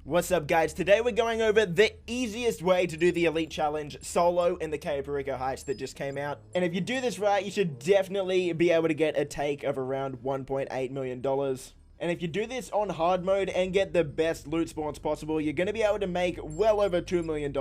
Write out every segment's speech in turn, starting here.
What's up, guys? Today we're going over the easiest way to do the Elite Challenge solo in the Cayo Perico heist that just came out. And if you do this right, you should definitely be able to get a take of around $1.8 million. And if you do this on hard mode and get the best loot spawns possible, you're going to be able to make well over $2 million.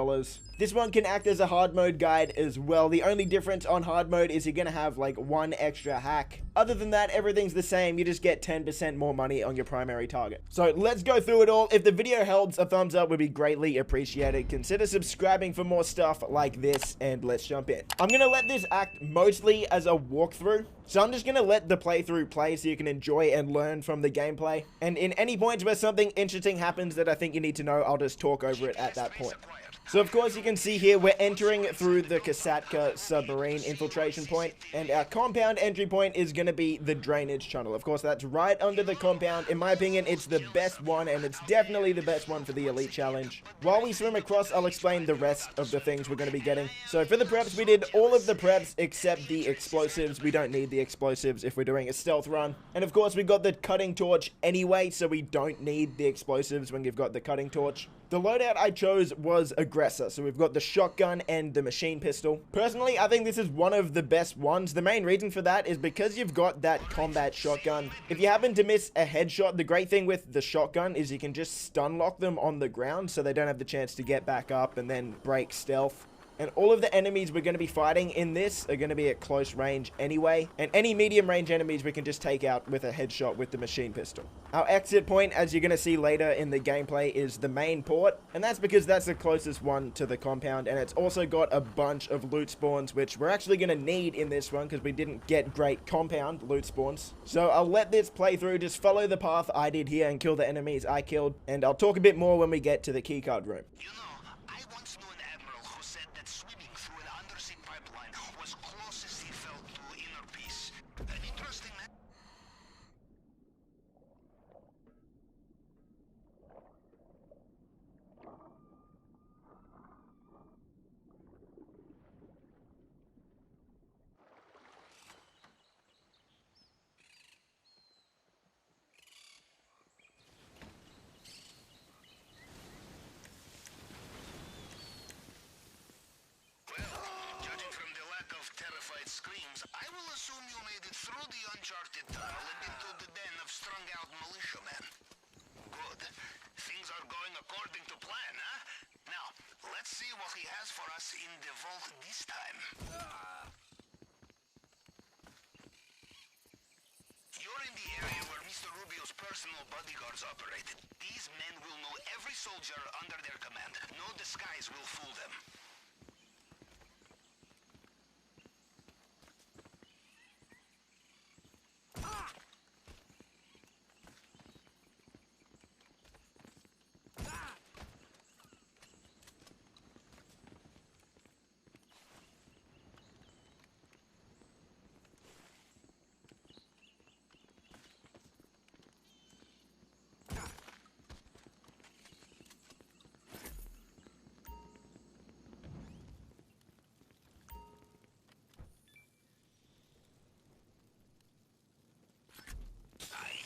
This one can act as a hard mode guide as well. The only difference on hard mode is you're going to have like one extra hack. Other than that, everything's the same. You just get 10% more money on your primary target. So let's go through it all. If the video helps, a thumbs up would be greatly appreciated. Consider subscribing for more stuff like this, and let's jump in. I'm going to let this act mostly as a walkthrough. So I'm just going to let the playthrough play so you can enjoy and learn from the gameplay. And in any points where something interesting happens that I think you need to know, I'll just talk over it at that point. So of course you can see here we're entering through the Kasatka submarine infiltration point, and our compound entry point is going to be the drainage tunnel. Of course that's right under the compound. In my opinion, it's the best one, and it's definitely the best one for the Elite Challenge. While we swim across, I'll explain the rest of the things we're going to be getting. So for the preps, we did all of the preps except the explosives. We don't need the explosives if we're doing a stealth run. And of course we got the cutting torch anyway, so we don't need the explosives when you've got the cutting torch. The loadout I chose was aggressor, so we've got the shotgun and the machine pistol. Personally, I think this is one of the best ones. The main reason for that is because you've got that combat shotgun. If you happen to miss a headshot, the great thing with the shotgun is you can just stun lock them on the ground so they don't have the chance to get back up and then break stealth. And all of the enemies we're going to be fighting in this are going to be at close range anyway. And any medium range enemies we can just take out with a headshot with the machine pistol. Our exit point, as you're going to see later in the gameplay, is the main port. And that's because that's the closest one to the compound. And it's also got a bunch of loot spawns, which we're actually going to need in this one because we didn't get great compound loot spawns. So I'll let this play through. Just follow the path I did here and kill the enemies I killed. And I'll talk a bit more when we get to the keycard room. Screams, I will assume you made it through the uncharted tunnel and into the den of strung-out militiamen. Good. Things are going according to plan, huh? Now, let's see what he has for us in the vault this time. You're in the area where Mr. Rubio's personal bodyguards operated. These men will know every soldier under their command. No disguise will fool them.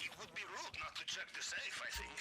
It would be rude not to check the safe, I think.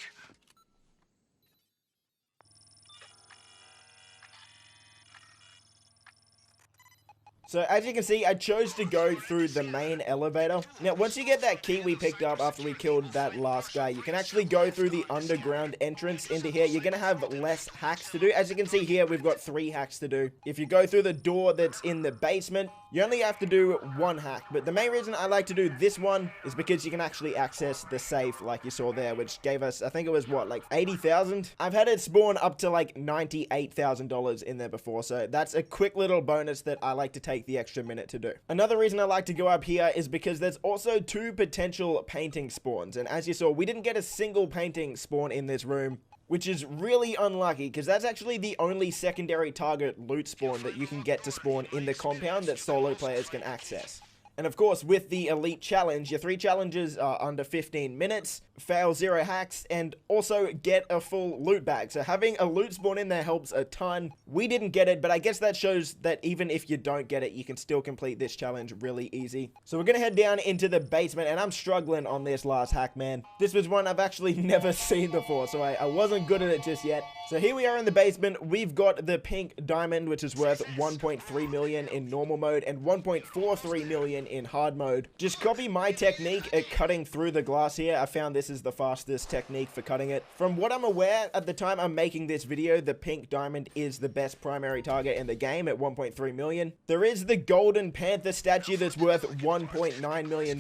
So as you can see, I chose to go through the main elevator. Now, once you get that key we picked up after we killed that last guy, you can actually go through the underground entrance into here. You're going to have less hacks to do. As you can see here, we've got 3 hacks to do. If you go through the door that's in the basement, you only have to do 1 hack. But the main reason I like to do this one is because you can actually access the safe like you saw there, which gave us, I think it was what, like 80,000? I've had it spawn up to like $98,000 in there before. So that's a quick little bonus that I like to take the extra minute to do. Another reason I like to go up here is because there's also 2 potential painting spawns, and as you saw, we didn't get a single painting spawn in this room, which is really unlucky because that's actually the only secondary target loot spawn that you can get to spawn in the compound that solo players can access. And of course, with the Elite Challenge, your 3 challenges are under 15 minutes, fail 0 hacks, and also get a full loot bag. So having a loot spawn in there helps a ton. We didn't get it, but I guess that shows that even if you don't get it, you can still complete this challenge really easy. So we're gonna head down into the basement, and I'm struggling on this last hack, man. This was one I've actually never seen before, so I wasn't good at it just yet. So here we are in the basement. We've got the pink diamond, which is worth 1.3 million in normal mode and 1.43 million in hard mode. Just copy my technique at cutting through the glass here. I found this is the fastest technique for cutting it. From what I'm aware, at the time I'm making this video, the pink diamond is the best primary target in the game at 1.3 million. There is the golden panther statue that's worth $1.9 million.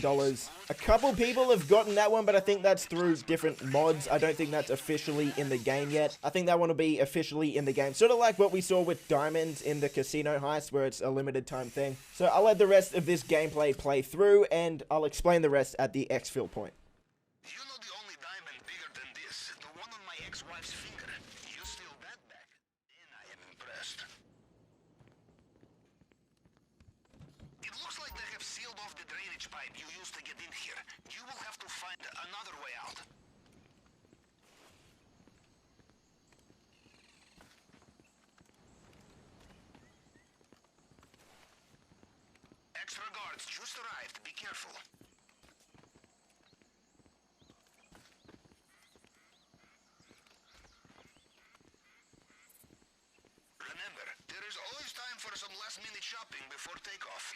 A couple people have gotten that one, but I think that's through different mods. I don't think that's officially in the game yet. I think that one will be officially in the game. Sort of like what we saw with diamonds in the casino heist, where it's a limited time thing. So I'll let the rest of this gameplay play through, and I'll explain the rest at the exfil point. You know the only diamond bigger than this? The one on my ex-wife's finger. You steal that back, then I am impressed. It looks like they have sealed off the drainage pipe you used to get in here. You will have to find another way out. Extra guards just arrived. Be careful. Remember, there is always time for some last-minute shopping before takeoff.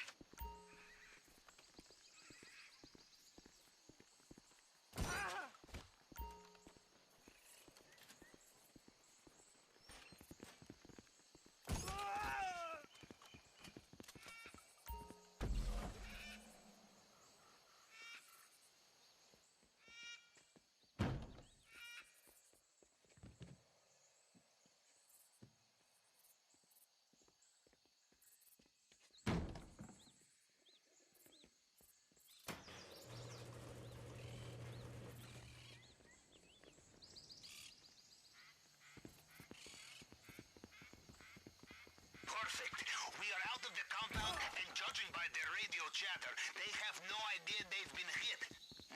Perfect. We are out of the compound, and judging by their radio chatter, they have no idea they've been hit.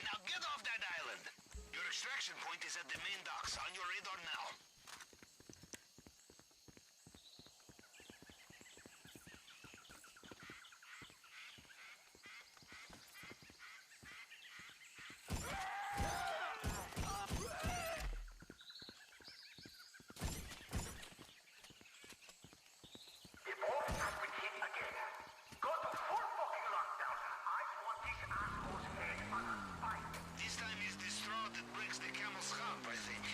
Now get off that island! Your extraction point is at the main docks, on your radar now. This time is the straw that breaks the camel's hump, I think.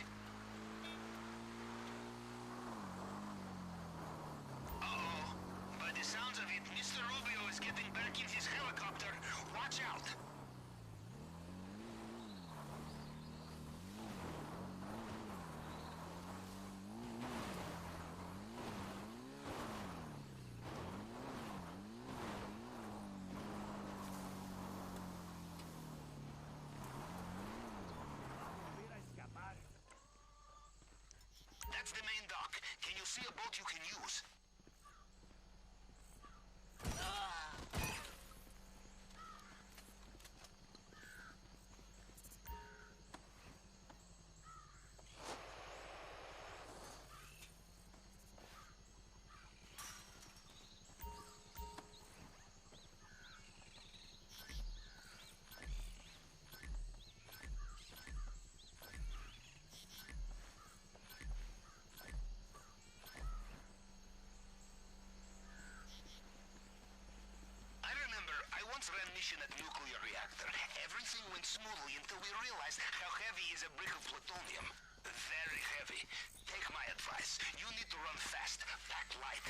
Uh-oh. By the sounds of it, Mr. Rubio is getting back in his helicopter. Watch out! That's the main dock. Can you see a boat you can use? Ran mission at nuclear reactor. Everything went smoothly until we realized how heavy is a brick of plutonium. Very heavy. Take my advice. You need to run fast. Pack light.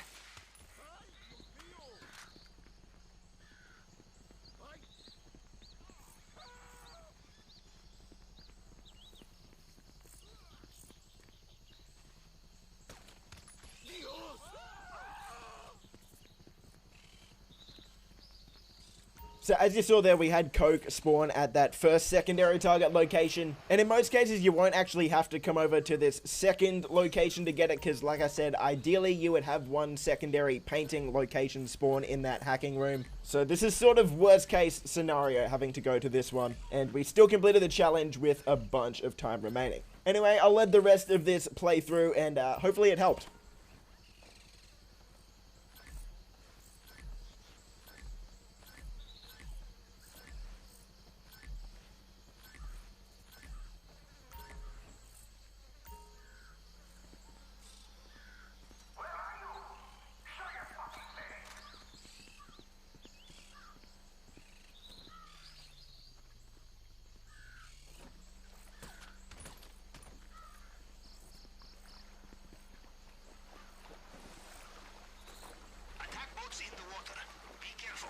So as you saw there, we had Coke spawn at that first secondary target location. And in most cases, you won't actually have to come over to this second location to get it, because like I said, ideally you would have one secondary painting location spawn in that hacking room. So this is sort of worst case scenario, having to go to this one. And we still completed the challenge with a bunch of time remaining. Anyway, I'll let the rest of this play through, and hopefully it helped. Attack boats in the water. Be careful.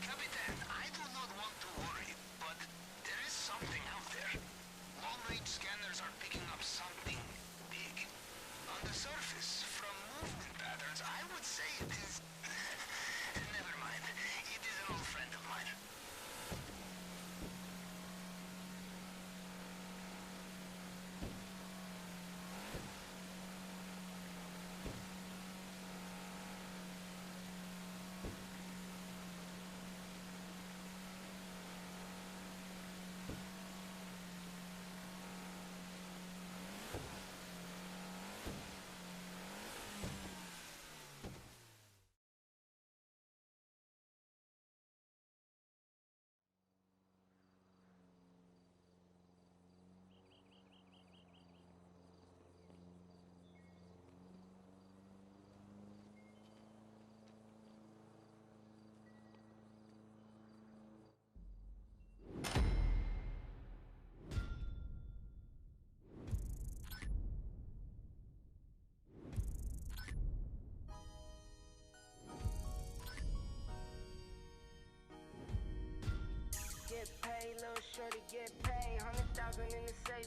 Capitan, I do not want to worry, but there is something out there. Long-range scanners are picking up something big. On the surface, from movement patterns, I would say it is... Never mind. It is an old friend of mine. Get paid, little shorty, get paid. 100,000 in the safe.